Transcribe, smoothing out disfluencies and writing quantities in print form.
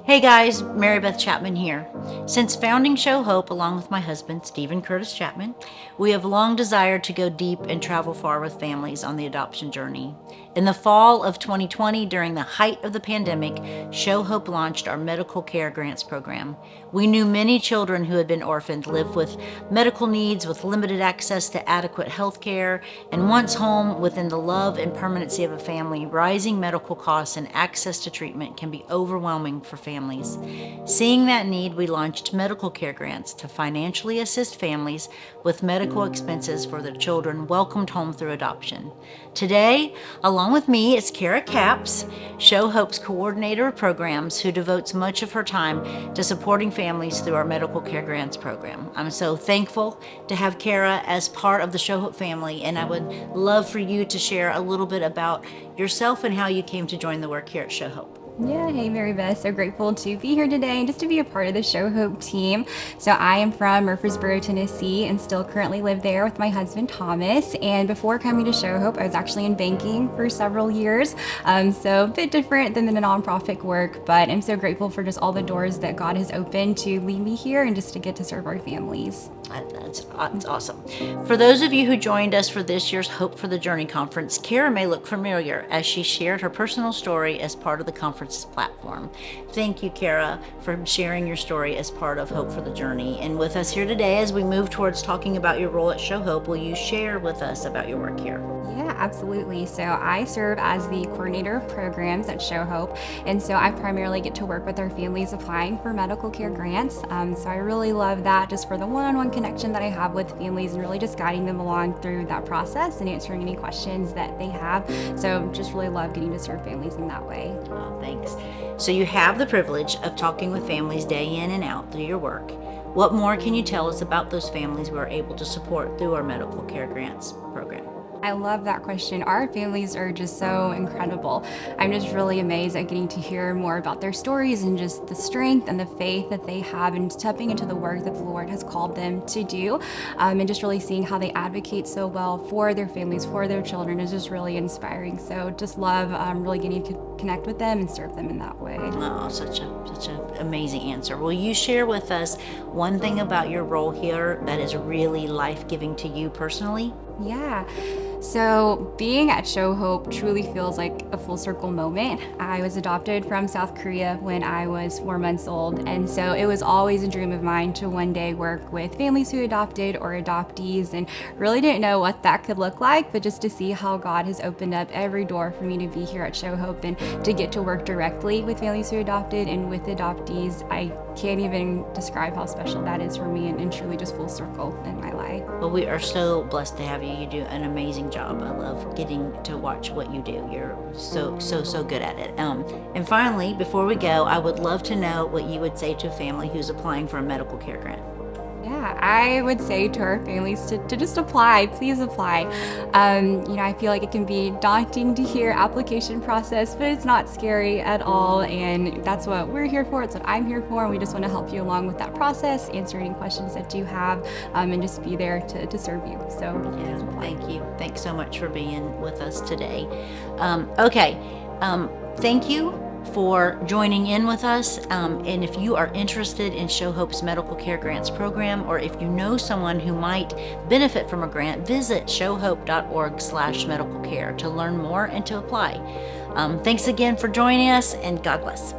Hey guys, Mary Beth Chapman here. Since founding Show Hope along with my husband, Stephen Curtis Chapman, we have long desired to go deep and travel far with families on the adoption journey. In the fall of 2020, during the height of the pandemic, Show Hope launched our medical care grants program. We knew many children who had been orphaned lived with medical needs with limited access to adequate health care, and once home within the love and permanency of a family, rising medical costs and access to treatment can be overwhelming for families. Seeing that need, we launched medical care grants to financially assist families with medical expenses for their children welcomed home through adoption. Today, along with me, is Kara Capps, Show Hope's coordinator of programs, who devotes much of her time to supporting families through our medical care grants program. I'm so thankful to have Kara as part of the Show Hope family, and I would love for you to share a little bit about yourself and how you came to join the work here at Show Hope. Yeah, hey Mary Beth, so grateful to be here today and just to be a part of the Show Hope team. So I am from Murfreesboro, Tennessee, and still currently live there with my husband Thomas. And before coming to Show Hope, I was actually in banking for several years, so a bit different than the nonprofit work, but I'm so grateful for just all the doors that God has opened to lead me here and just to get to serve our families. That's awesome. For those of you who joined us for this year's Hope for the Journey conference, Kara may look familiar as she shared her personal story as part of the conference's platform. Thank you, Kara, for sharing your story as part of Hope for the Journey. And with us here today, as we move towards talking about your role at Show Hope, will you share with us about your work here? Yeah, absolutely. So I serve as the coordinator of programs at Show Hope, and so I primarily get to work with our families applying for medical care grants. So I really love that, just for the one-on-one connection that I have with families and really just guiding them along through that process and answering any questions that they have. So just really love getting to serve families in that way. Oh, thanks. So you have the privilege of talking with families day in and out through your work. What more can you tell us about those families we are able to support through our medical care grants program? I love that question. Our families are just so incredible. I'm just really amazed at getting to hear more about their stories and just the strength and the faith that they have and stepping into the work that the Lord has called them to do. And just really seeing how they advocate so well for their families, for their children is just really inspiring. So just love really getting to connect with them and serve them in that way. Oh, such an amazing answer. Will you share with us one thing about your role here that is really life-giving to you personally? Yeah. So being at Show Hope truly feels like a full circle moment. I was adopted from South Korea when I was 4 months old, and so it was always a dream of mine to one day work with families who adopted or adoptees, and really didn't know what that could look like, but just to see how God has opened up every door for me to be here at Show Hope and to get to work directly with families who adopted and with adoptees, I can't even describe how special that is for me, and truly just full circle in my life. Well, we are so blessed to have you. You do an amazing job. I love getting to watch what you do. You're so good at it. And finally, before we go, I would love to know what you would say to a family who's applying for a medical care grant. Yeah, I would say to our families to just apply. Please apply. I feel like it can be daunting to hear application process, but it's not scary at all. And that's what we're here for. It's what I'm here for. And we just want to help you along with that process, answer any questions that you have, and just be there to serve you. So yeah, thank you. Thanks so much for being with us today. Thank you for joining in with us. And if you are interested in Show Hope's Medical Care Grants program, or if you know someone who might benefit from a grant, visit showhope.org/medicalcare to learn more and to apply. Thanks again for joining us, and God bless.